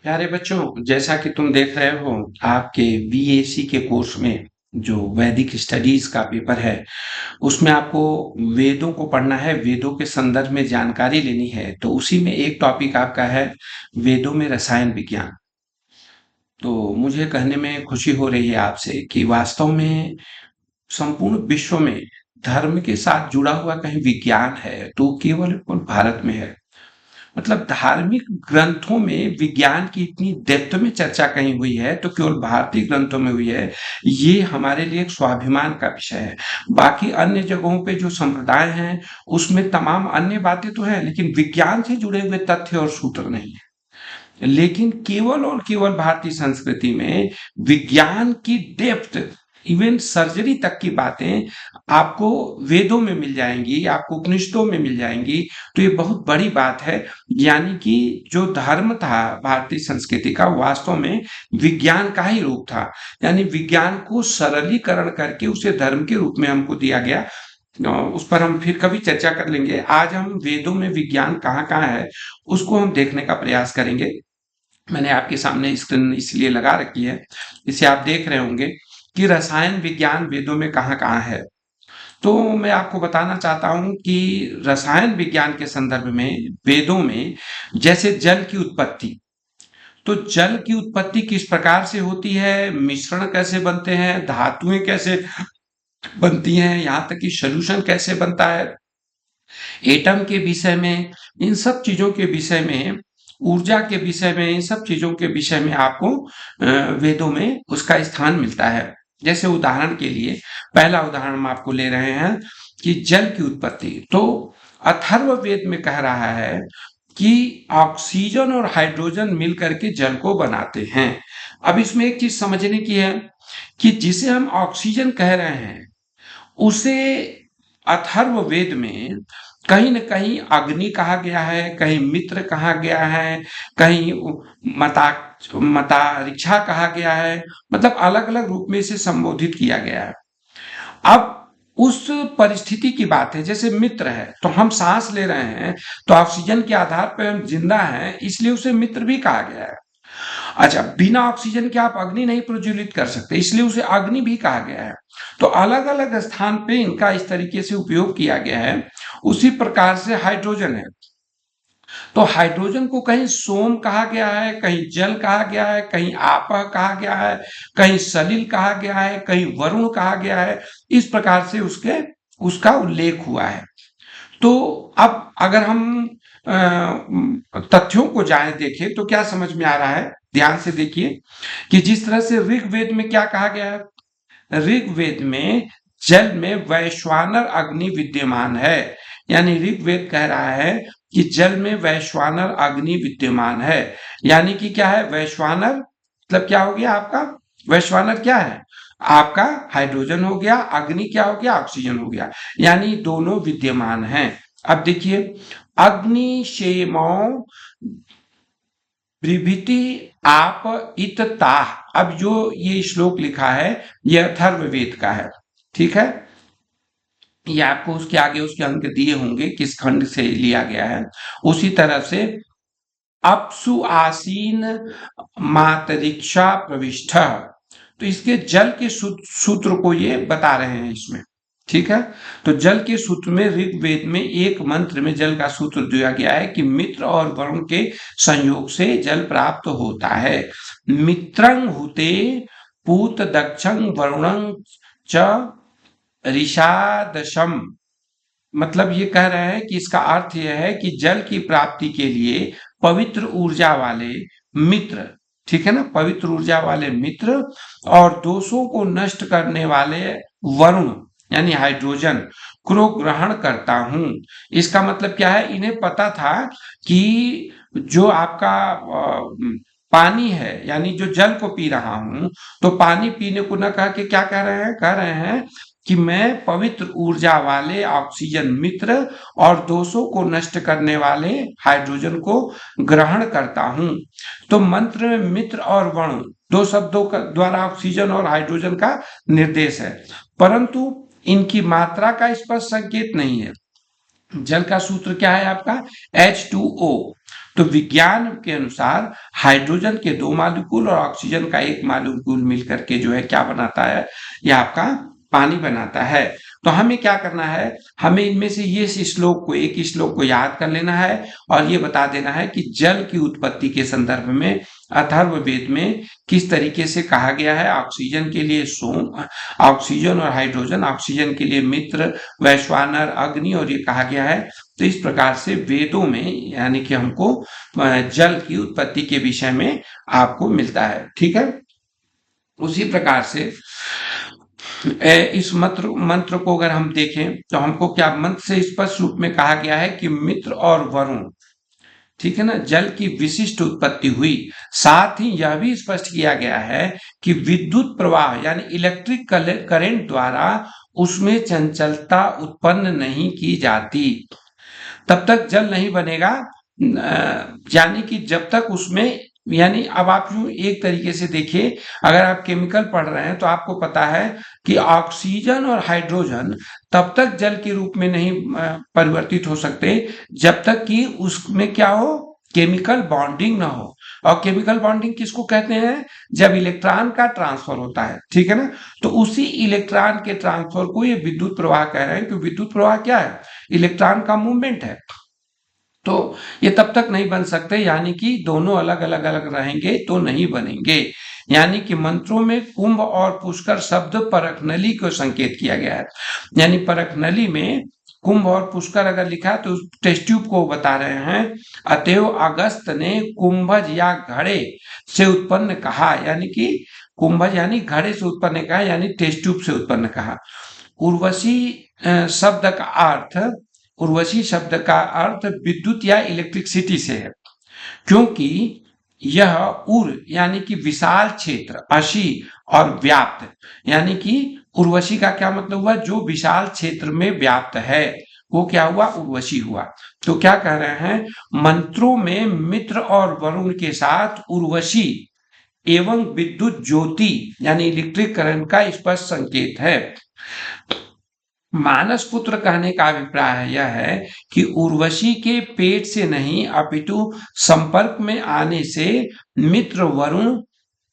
प्यारे बच्चों, जैसा कि तुम देख रहे हो आपके बीएससी के कोर्स में जो वैदिक स्टडीज का पेपर है, उसमें आपको वेदों को पढ़ना है, वेदों के संदर्भ में जानकारी लेनी है। तो उसी में एक टॉपिक आपका है वेदों में रसायन विज्ञान। तो मुझे कहने में खुशी हो रही है आपसे कि वास्तव में संपूर्ण विश्व में धर्म के साथ जुड़ा हुआ कहीं विज्ञान है तो केवल और केवल भारत में है। मतलब धार्मिक ग्रंथों में विज्ञान की इतनी डेप्थ में चर्चा कहीं हुई है तो केवल भारतीय ग्रंथों में हुई है। ये हमारे लिए एक स्वाभिमान का विषय है। बाकी अन्य जगहों पे जो संप्रदाय हैं उसमें तमाम अन्य बातें तो हैं, लेकिन विज्ञान से जुड़े हुए तथ्य और सूत्र नहीं है। लेकिन केवल और केवल भारतीय संस्कृति में विज्ञान की डेप्थ, इवन सर्जरी तक की बातें आपको वेदों में मिल जाएंगी, आपको उपनिषदों में मिल जाएंगी। तो ये बहुत बड़ी बात है। यानी कि जो धर्म था भारतीय संस्कृति का, वास्तव में विज्ञान का ही रूप था। यानी विज्ञान को सरलीकरण करके उसे धर्म के रूप में हमको दिया गया। उस पर हम फिर कभी चर्चा कर लेंगे। आज हम वेदों में विज्ञान कहाँ कहाँ है उसको हम देखने का प्रयास करेंगे। मैंने आपके सामने स्क्रीन इसलिए लगा रखी है, इसे आप देख रहे होंगे कि रसायन विज्ञान वेदों में कहाँ कहाँ है। तो मैं आपको बताना चाहता हूं कि रसायन विज्ञान के संदर्भ में वेदों में जैसे जल की उत्पत्ति, तो जल की उत्पत्ति किस प्रकार से होती है, मिश्रण कैसे बनते हैं, धातुएं कैसे बनती हैं, यहाँ तक कि सॉल्यूशन कैसे बनता है, एटम के विषय में, इन सब चीजों के विषय में, ऊर्जा के विषय में, इन सब चीजों के विषय में आपको वेदों में उसका स्थान मिलता है। जैसे उदाहरण के लिए पहला उदाहरण हम आपको ले रहे हैं कि जल की उत्पत्ति। तो अथर्ववेद में कह रहा है कि ऑक्सीजन और हाइड्रोजन मिलकर के जल को बनाते हैं। अब इसमें एक चीज समझने की है कि जिसे हम ऑक्सीजन कह रहे हैं उसे अथर्ववेद में कहीं न कहीं अग्नि कहा गया है, कहीं मित्र कहा गया है, कहीं मता मतारिक्षा कहा गया है। मतलब अलग-अलग रूप में इसे संबोधित किया गया है। अब उस परिस्थिति की बात है, जैसे मित्र है तो हम सांस ले रहे हैं, तो ऑक्सीजन के आधार पर हम जिंदा हैं, इसलिए उसे मित्र भी कहा गया है। अच्छा, बिना ऑक्सीजन के आप अग्नि नहीं प्रज्वलित कर सकते, इसलिए उसे अग्नि भी कहा गया है। तो अलग अलग स्थान पे इनका इस तरीके से उपयोग किया गया है। उसी प्रकार से हाइड्रोजन है, तो हाइड्रोजन को कहीं सोम कहा गया है, कहीं जल कहा गया है, कहीं आपह कहा गया है, कहीं सलिल कहा गया है, कहीं वरुण कहा गया है। इस प्रकार से उसके उसका उल्लेख हुआ है। तो अब अगर हम तथ्यों को जाने देखें तो क्या समझ में आ रहा है, ध्यान से देखिए कि जिस तरह से ऋग्वेद में क्या कहा गया है। ऋग्वेद में जल में वैश्वानर अग्नि विद्यमान है। यानी ऋग्वेद कह रहा है कि जल में वैश्वानर अग्नि विद्यमान है। यानी कि क्या है वैश्वानर, मतलब क्या हो गया आपका, वैश्वानर क्या है आपका, हाइड्रोजन हो गया, अग्नि क्या हो गया, ऑक्सीजन हो गया। यानी दोनों विद्यमान हैं। अब देखिए, अग्नि शेमो विभूति आप इतता। अब जो ये श्लोक लिखा है ये अथर्ववेद का है, ठीक है। ये आपको उसके आगे उसके अंक दिए होंगे किस खंड से लिया गया है। उसी तरह से अपसु आसीन मातरिक्षा प्रविष्ट, तो इसके जल के सूत्र को ये बता रहे हैं इसमें, ठीक है। तो जल के सूत्र में ऋग्वेद में एक मंत्र में जल का सूत्र दिया गया है कि मित्र और वरुण के संयोग से जल प्राप्त होता है। मित्रं हुते पूत दक्षं वरुणं च ऋषादशम। मतलब ये कह रहे हैं कि इसका अर्थ यह है कि जल की प्राप्ति के लिए पवित्र ऊर्जा वाले मित्र, ठीक है ना, पवित्र ऊर्जा वाले मित्र और दोषों को नष्ट करने वाले वरुण यानी हाइड्रोजन को ग्रहण करता हूं। इसका मतलब क्या है, इन्हें पता था कि जो आपका पानी है, यानी जो जल को पी रहा हूं, तो पानी पीने को न कह के क्या कह रहे हैं कि मैं पवित्र ऊर्जा वाले ऑक्सीजन मित्र और दोषों को नष्ट करने वाले हाइड्रोजन को ग्रहण करता हूं। तो मंत्र में मित्र और वरुण दो शब्दों का द्वारा ऑक्सीजन और हाइड्रोजन का निर्देश है, परंतु इनकी मात्रा का स्पष्ट संकेत नहीं है। जल का सूत्र क्या है आपका H2O। तो विज्ञान के अनुसार हाइड्रोजन के 2 मॉलिक्यूल और ऑक्सीजन का 1 मॉलिक्यूल मिलकर के जो है क्या बनाता है, ये आपका पानी बनाता है। तो हमें क्या करना है, हमें इनमें से ये श्लोक को, एक श्लोक को याद कर लेना है और ये बता देना है कि जल की उत्पत्ति के संदर्भ में अथर्ववेद में किस तरीके से कहा गया है। ऑक्सीजन के लिए सोम, ऑक्सीजन और हाइड्रोजन, ऑक्सीजन के लिए मित्र, वैश्वानर, अग्नि, और ये कहा गया है। तो इस प्रकार से वेदों में यानी कि हमको जल की उत्पत्ति के विषय में आपको मिलता है। ठीक है, उसी प्रकार से इस मंत्र को अगर हम देखें तो हमको क्या मंत्र से स्पष्ट रूप में कहा गया है कि मित्र और वरुण, ठीक है ना, जल की विशिष्ट उत्पत्ति हुई। साथ ही यह भी स्पष्ट किया गया है कि विद्युत प्रवाह यानी इलेक्ट्रिक करंट द्वारा उसमें चंचलता उत्पन्न नहीं की जाती। तब तक जल नहीं बनेगा, यानी कि जब तक उसमें, यानी अब आप यूं एक तरीके से देखिए, अगर आप केमिकल पढ़ रहे हैं तो आपको पता है कि ऑक्सीजन और हाइड्रोजन तब तक जल के रूप में नहीं परिवर्तित हो सकते जब तक कि उसमें क्या हो, केमिकल बॉन्डिंग ना हो। और केमिकल बॉन्डिंग किसको कहते हैं, जब इलेक्ट्रॉन का ट्रांसफर होता है, ठीक है ना। तो उसी इलेक्ट्रॉन के ट्रांसफर को ये विद्युत प्रवाह कह रहे हैं कि विद्युत प्रवाह क्या है, इलेक्ट्रॉन का मूवमेंट है। तो ये तब तक नहीं बन सकते, यानी कि दोनों अलग अलग अलग रहेंगे तो नहीं बनेंगे। यानी कि मंत्रों में कुंभ और पुष्कर शब्द परख नली को संकेत किया गया है। यानी परख नली में कुंभ और पुष्कर अगर लिखा है तो टेस्ट ट्यूब को बता रहे हैं। अतएव अगस्त ने कुंभज या घड़े से उत्पन्न कहा, यानी कि कुंभज यानी घड़े से उत्पन्न कहा, यानी टेस्ट ट्यूब से उत्पन्न कहा। उर्वशी शब्द का अर्थ, उर्वशी शब्द का अर्थ विद्युत या इलेक्ट्रिसिटी से है, क्योंकि यह उर यानी कि विशाल क्षेत्र, अशी और व्याप्त, यानी कि उर्वशी का क्या मतलब हुआ, जो विशाल क्षेत्र में व्याप्त है वो क्या हुआ, उर्वशी हुआ। तो क्या कह रहे हैं, मंत्रों में मित्र और वरुण के साथ उर्वशी एवं विद्युत ज्योति यानी इलेक्ट्रिक करंट का स्पष्ट संकेत है। मानस पुत्र कहने का अभिप्राय यह है कि उर्वशी के पेट से नहीं अपितु संपर्क में आने से मित्र वरुण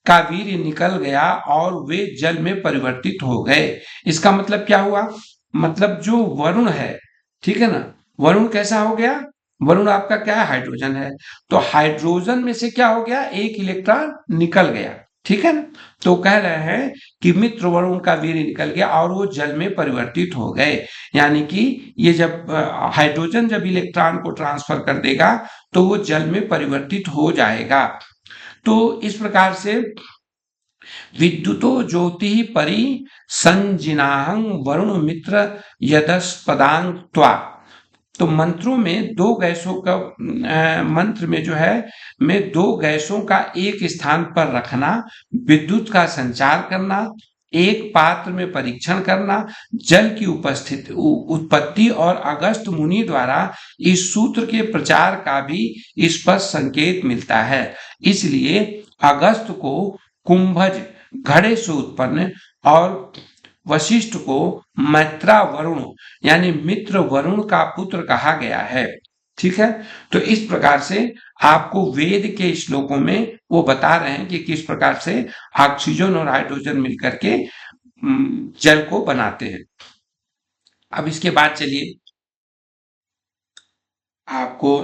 का वीर्य निकल गया और वे जल में परिवर्तित हो गए। इसका मतलब क्या हुआ, मतलब जो वरुण है, ठीक है ना, वरुण कैसा हो गया, वरुण आपका क्या है, हाइड्रोजन है। तो हाइड्रोजन में से क्या हो गया, एक इलेक्ट्रॉन निकल गया, ठीक है ना। तो कह रहे हैं कि मित्र वरुण का वीर्य निकल गया और वो जल में परिवर्तित हो गए। यानी कि ये जब हाइड्रोजन जब इलेक्ट्रॉन को ट्रांसफर कर देगा तो वो जल में परिवर्तित हो जाएगा। तो इस प्रकार से विद्युतो ज्योति परि संजिनाहं वरुण मित्र यदस्पदांग त्वा। तो मंत्रों में दो गैसों का मंत्र में जो है में दो गैसों का एक स्थान पर रखना, विद्युत का संचार करना, एक पात्र में परीक्षण करना, जल की उपस्थिति उत्पत्ति और अगस्त मुनि द्वारा इस सूत्र के प्रचार का भी स्पष्ट संकेत मिलता है। इसलिए अगस्त को कुंभज घड़े से उत्पन्न और वशिष्ठ को मैत्रा वरुण यानी मित्र वरुण का पुत्र कहा गया है। ठीक है, तो इस प्रकार से आपको वेद के श्लोकों में वो बता रहे हैं कि किस प्रकार से ऑक्सीजन और हाइड्रोजन मिलकर के जल को बनाते हैं। अब इसके बाद चलिए आपको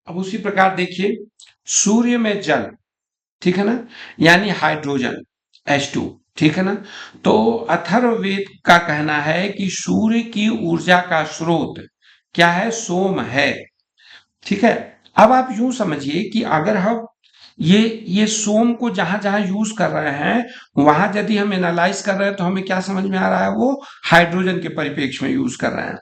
अब उसी प्रकार देखिए, सूर्य में जल, ठीक है ना, यानी हाइड्रोजन H2, ठीक है ना। तो अथर्ववेद का कहना है कि सूर्य की ऊर्जा का स्रोत क्या है, सोम है। ठीक है, अब आप यूं समझिए कि अगर हम ये सोम को जहां जहां यूज कर रहे हैं वहां यदि हम एनालाइज कर रहे हैं तो हमें क्या समझ में आ रहा है, वो हाइड्रोजन के परिप्रेक्ष्य में यूज कर रहे हैं।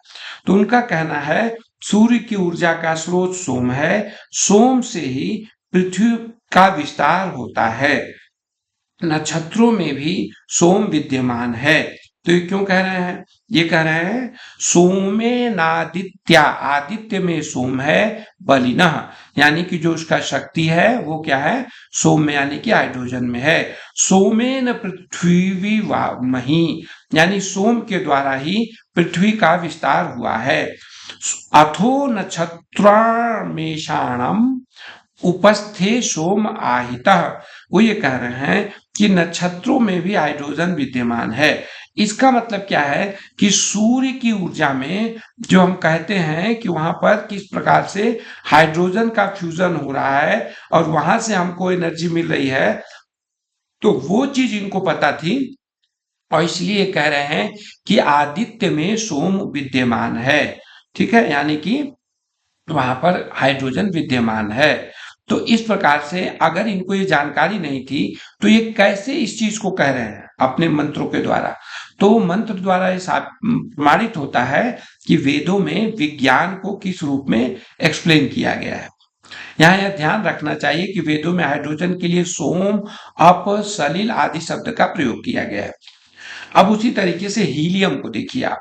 तो उनका कहना है सूर्य की ऊर्जा का स्रोत सोम है, सोम से ही पृथ्वी का विस्तार होता है, नक्षत्रों में भी सोम विद्यमान है। तो ये क्यों कह रहे हैं, ये कह रहे हैं सोमे नादित्या, आदित्य में सोम है, बलिनः यानी कि जो उसका शक्ति है वो क्या है, सोम में यानी कि हाइड्रोजन में है। सोमेन पृथ्वी मही, यानी सोम के द्वारा ही पृथ्वी का विस्तार हुआ है। अथो नक्षत्रामेषाणम उपस्थे सोम आहितः, वो ये कह रहे हैं कि नक्षत्रों में भी हाइड्रोजन विद्यमान है। इसका मतलब क्या है कि सूर्य की ऊर्जा में जो हम कहते हैं कि वहां पर किस प्रकार से हाइड्रोजन का फ्यूजन हो रहा है और वहां से हमको एनर्जी मिल रही है, तो वो चीज इनको पता थी और इसलिए कह रहे हैं कि आदित्य में सोम विद्यमान है। ठीक है, यानी कि वहां पर हाइड्रोजन विद्यमान है। तो इस प्रकार से अगर इनको ये जानकारी नहीं थी तो ये कैसे इस चीज को कह रहे हैं अपने मंत्रों के द्वारा, तो मंत्र द्वारा ये प्रमाणित होता है कि वेदों में विज्ञान को किस रूप में एक्सप्लेन किया गया है। यहाँ यह ध्यान रखना चाहिए कि वेदों में हाइड्रोजन के लिए सोम, अप, सलिल आदि शब्द का प्रयोग किया गया है। अब उसी तरीके से हीलियम को देखिए आप,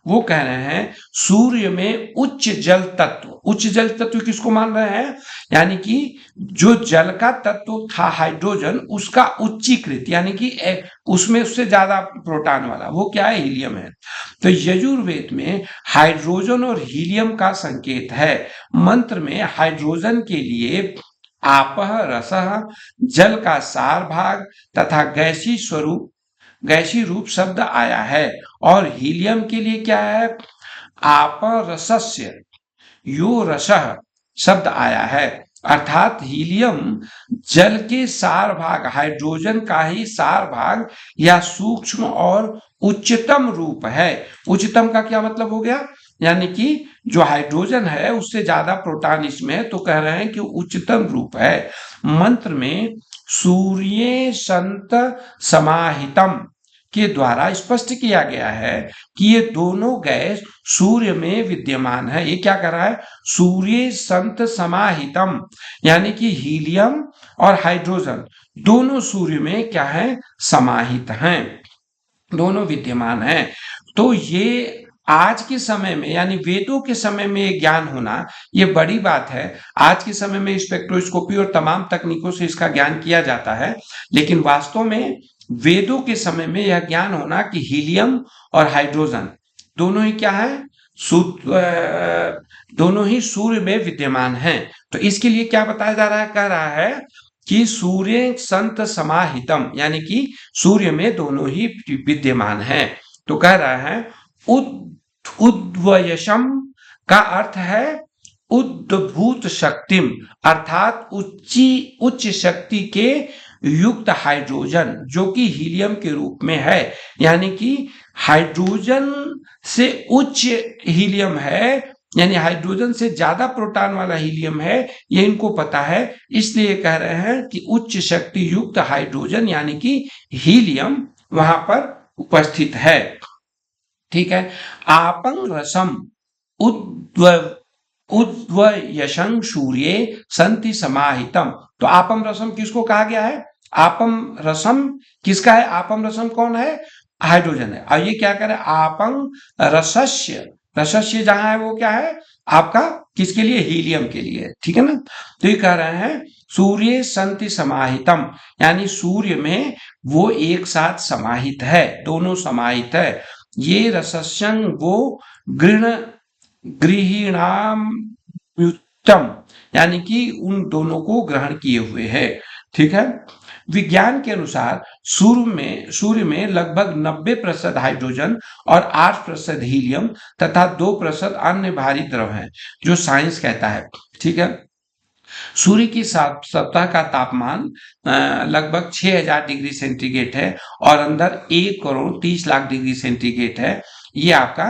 वो कह रहे हैं सूर्य में उच्च जल तत्व, उच्च जल तत्व किसको मान रहे हैं, यानी कि जो जल का तत्व था हाइड्रोजन उसका उच्चीकृत यानी कि उसमें उससे ज्यादा प्रोटॉन वाला, वो क्या है, हीलियम है। तो यजुर्वेद में हाइड्रोजन और हीलियम का संकेत है। मंत्र में हाइड्रोजन के लिए आपह रसः, जल का सार भाग तथा गैसी रूप शब्द आया है, और हीलियम के लिए क्या है, आपरसस्य यो रसः शब्द आया है, अर्थात हीलियम जल के सार भाग, हाइड्रोजन का ही सार भाग या सूक्ष्म और उच्चतम रूप है। उच्चतम का क्या मतलब हो गया, यानी कि जो हाइड्रोजन है उससे ज्यादा प्रोटॉन इसमें है, तो कह रहे हैं कि उच्चतम रूप है। मंत्र में सूर्य संत समाहितम के द्वारा स्पष्ट किया गया है कि ये दोनों गैस सूर्य में विद्यमान है। ये क्या कर रहा है, सूर्य संत समाहितम, यानी कि हीलियम और हाइड्रोजन दोनों सूर्य में क्या है, समाहित हैं, दोनों विद्यमान हैं। तो ये आज के समय में यानी वेदों के समय में ये ज्ञान होना ये बड़ी बात है। आज के समय में स्पेक्ट्रोस्कोपी और तमाम तकनीकों से इसका ज्ञान किया जाता है, लेकिन वास्तव में वेदों के समय में यह ज्ञान होना कि हीलियम और हाइड्रोजन दोनों ही क्या है, दोनों ही सूर्य में विद्यमान हैं। तो इसके लिए क्या बताया जा रहा है, कह रहा है कि सूर्य संत समाहितम, यानी कि सूर्य में दोनों ही विद्यमान हैं। तो कह रहा है उद्वयशम का अर्थ है उद्भूत शक्तिम, अर्थात उच्च शक्ति के युक्त हाइड्रोजन जो कि हीलियम के रूप में है, यानी कि हाइड्रोजन से उच्च हीलियम है, यानी हाइड्रोजन से ज्यादा प्रोटॉन वाला हीलियम है, ये इनको पता है, इसलिए कह रहे हैं कि उच्च शक्ति युक्त हाइड्रोजन यानी कि हीलियम वहां पर उपस्थित है। ठीक है, आपंग रसम उद्वयशं सूर्ये संति समाहितम। तो आपम रसम किसको कहा गया है, आपम रसम किसका है, आपम रसम कौन है, हाइड्रोजन है। और ये क्या करे, आपंग रसस्य, रसस्य जहां है वो क्या है आपका, किसके लिए, हीलियम के लिए। ठीक है ना, तो ये कह रहे हैं सूर्य संति समाहितम, यानी सूर्य में वो एक साथ समाहित है, दोनों समाहित है। ये रसस्यं वो गृहिणाम युक्तम, यानी कि उन दोनों को ग्रहण किए हुए है। ठीक है, विज्ञान के अनुसार सूर्य में लगभग 90% हाइड्रोजन और 8% हीलियम तथा 2% अन्य भारी द्रव हैं, जो साइंस कहता है। ठीक है, सूर्य की सतह का तापमान लगभग 6000 डिग्री सेंटीग्रेड है और अंदर 1 करोड़ 30 लाख डिग्री सेंटीग्रेड है। ये आपका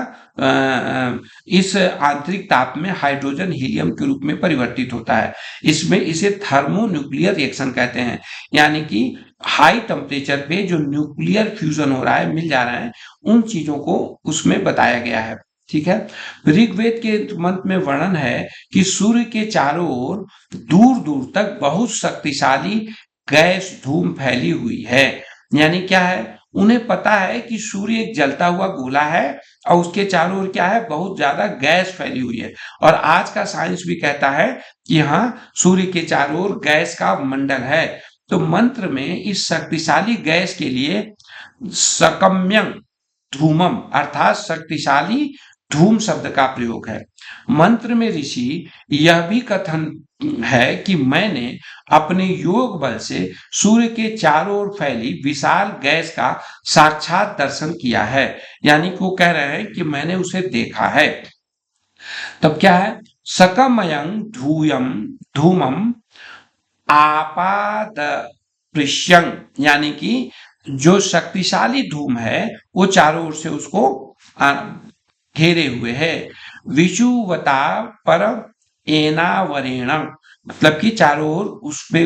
इस आंतरिक ताप में हाइड्रोजन हीलियम के रूप में परिवर्तित होता है। इसमें इसे थर्मोन्यूक्लियर रिएक्शन कहते हैं, यानी कि हाई टेम्परेचर पे जो न्यूक्लियर फ्यूजन हो रहा है, मिल जा रहा है, उन चीजों को उसमें बताया गया है। ठीक है। ऋग्वेद के मंत्र में वर्णन है कि सूर्य के चारों ओर दूर दूर तक बहुत शक्तिशाली गैस धूम फैली हुई है। यानी क्या है, उन्हें पता है कि सूर्य एक जलता हुआ गोला है और उसके चारों ओर क्या है, बहुत ज्यादा गैस फैली हुई है। और आज का साइंस भी कहता है कि हाँ, सूर्य के चारों ओर गैस का मंडल है। तो मंत्र में इस शक्तिशाली गैस के लिए सकम्यं धूमम अर्थात शक्तिशाली धूम शब्द का प्रयोग है। मंत्र में ऋषि यह भी कथन है कि मैंने अपने योग बल से सूर्य के चारों ओर फैली विशाल गैस का साक्षात दर्शन किया है। यानी कि वो कह रहे हैं कि मैंने उसे देखा है। तब क्या है, सकमयं धूयम धूमम आपाद पृश्यं, यानी कि जो शक्तिशाली धूम है वो चारों ओर से उसको घेरे हुए है। विषुवता पर एनावरेण, मतलब कि चारों ओर उसपे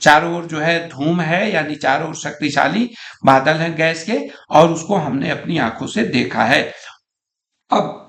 चारों ओर जो है धूम है, यानी चारों ओर शक्तिशाली बादल हैं गैस के, और उसको हमने अपनी आंखों से देखा है। अब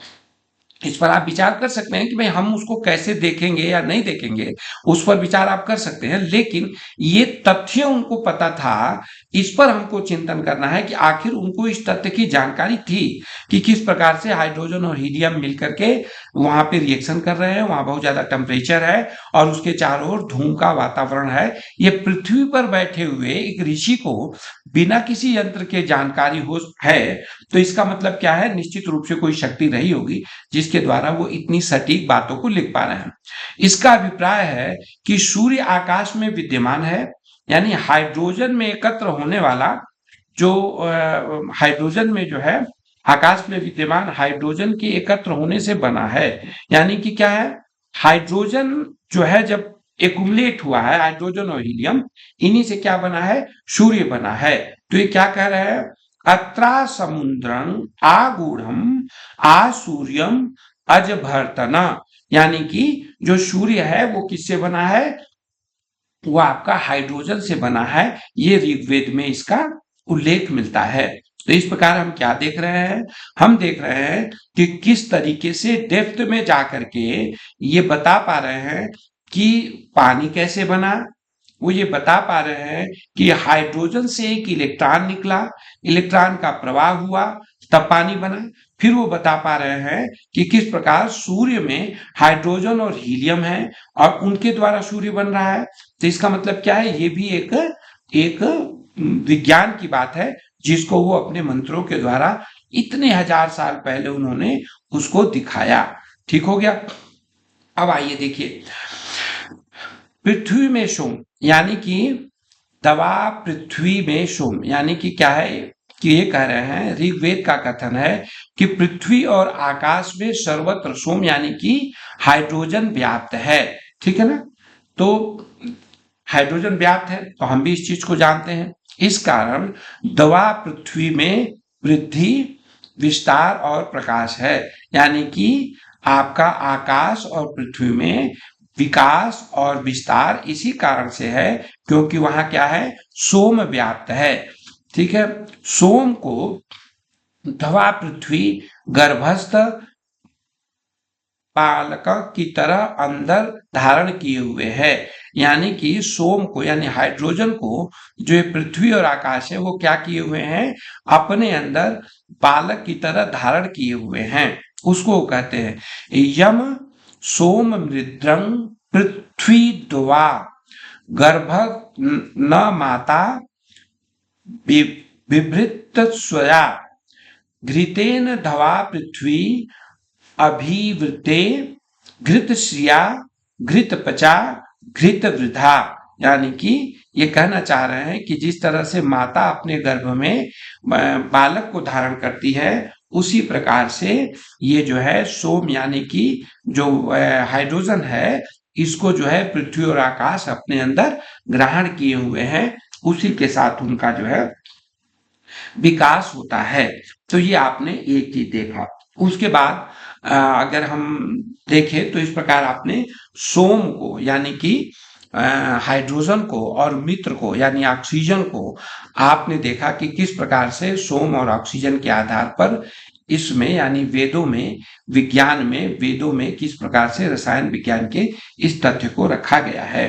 इस पर आप विचार कर सकते हैं कि भाई हम उसको कैसे देखेंगे या नहीं देखेंगे, उस पर विचार आप कर सकते हैं, लेकिन ये तथ्य उनको पता था, इस पर हमको चिंतन करना है कि आखिर उनको इस तथ्य की जानकारी थी कि किस प्रकार से हाइड्रोजन और हीलियम मिलकर के वहां पे रिएक्शन कर रहे हैं, वहां बहुत ज्यादा टेम्परेचर है और उसके चारों ओर धूम का वातावरण है। ये पृथ्वी पर बैठे हुए एक ऋषि को बिना किसी यंत्र के जानकारी हो है, तो इसका मतलब क्या है, निश्चित रूप से कोई शक्ति रही होगी जिसके द्वारा वो इतनी सटीक बातों को लिख पा रहे हैं। इसका अभिप्राय है कि सूर्य आकाश में विद्यमान है, यानी हाइड्रोजन में एकत्र होने वाला जो हाइड्रोजन में जो है, आकाश में विद्यमान हाइड्रोजन के एकत्र होने से बना है। यानी कि क्या है, हाइड्रोजन जो है जब एकुमुलेट हुआ है, हाइड्रोजन और हीलियम, इन्हीं से क्या बना है, सूर्य बना है। तो ये क्या कह रहे हैं, अत्रा समुद्रं आगूढ़म आ सूर्यम अजभर्तना, यानी कि जो सूर्य है वो किससे बना है, वो आपका हाइड्रोजन से बना है। ये ऋग्वेद में इसका उल्लेख मिलता है। तो इस प्रकार हम क्या देख रहे हैं, हम देख रहे हैं कि किस तरीके से डेप्थ में जाकर के ये बता पा रहे हैं कि पानी कैसे बना। वो ये बता पा रहे हैं कि हाइड्रोजन से एक इलेक्ट्रॉन निकला, इलेक्ट्रॉन का प्रवाह हुआ, तब पानी बना। फिर वो बता पा रहे हैं कि किस प्रकार सूर्य में हाइड्रोजन और हीलियम है और उनके द्वारा सूर्य बन रहा है। तो इसका मतलब क्या है, ये भी एक विज्ञान की बात है जिसको वो अपने मंत्रों के द्वारा इतने हजार साल पहले उन्होंने उसको दिखाया। ठीक हो गया। अब आइए देखिए, पृथ्वी में सोम, यानी कि दवा पृथ्वी में सोम, यानी कि क्या है कि ये कह रहे हैं, ऋग्वेद का कथन है कि पृथ्वी और आकाश में सर्वत्र सोम यानी कि हाइड्रोजन व्याप्त है। ठीक है ना। तो हाइड्रोजन व्याप्त है तो हम भी इस चीज को जानते हैं। इस कारण दवा पृथ्वी में वृद्धि, विस्तार और प्रकाश है, यानी कि आपका आकाश और पृथ्वी में विकास और विस्तार इसी कारण से है क्योंकि वहां क्या है, सोम व्याप्त है। ठीक है। सोम को धवा पृथ्वी गर्भस्थ बालक की तरह अंदर धारण किए हुए है, यानी कि सोम को यानी हाइड्रोजन को जो ये पृथ्वी और आकाश है वो क्या किए हुए हैं, अपने अंदर बालक की तरह धारण किए हुए हैं। उसको कहते हैं यम सोम मृद्रं पृथ्वी द्वा गर्भ न माता बिभृत स्वया घृतेन धवा पृथ्वी अभिवृते घृत श्रिया घृत पचा घृत वृद्धा, यानी कि ये कहना चाह रहे हैं कि जिस तरह से माता अपने गर्भ में बालक को धारण करती है, उसी प्रकार से ये जो है सोम यानी कि जो हाइड्रोजन है, इसको जो है पृथ्वी और आकाश अपने अंदर ग्रहण किए हुए हैं, उसी के साथ उनका जो है विकास होता है। तो ये आपने एक चीज देखा। उसके बाद अगर हम देखें तो इस प्रकार आपने सोम को यानी कि हाइड्रोजन को और मित्र को यानी ऑक्सीजन को आपने देखा कि किस प्रकार से सोम और ऑक्सीजन के आधार पर इसमें यानी वेदों में, विज्ञान में, वेदों में किस प्रकार से रसायन विज्ञान के इस तथ्य को रखा गया है।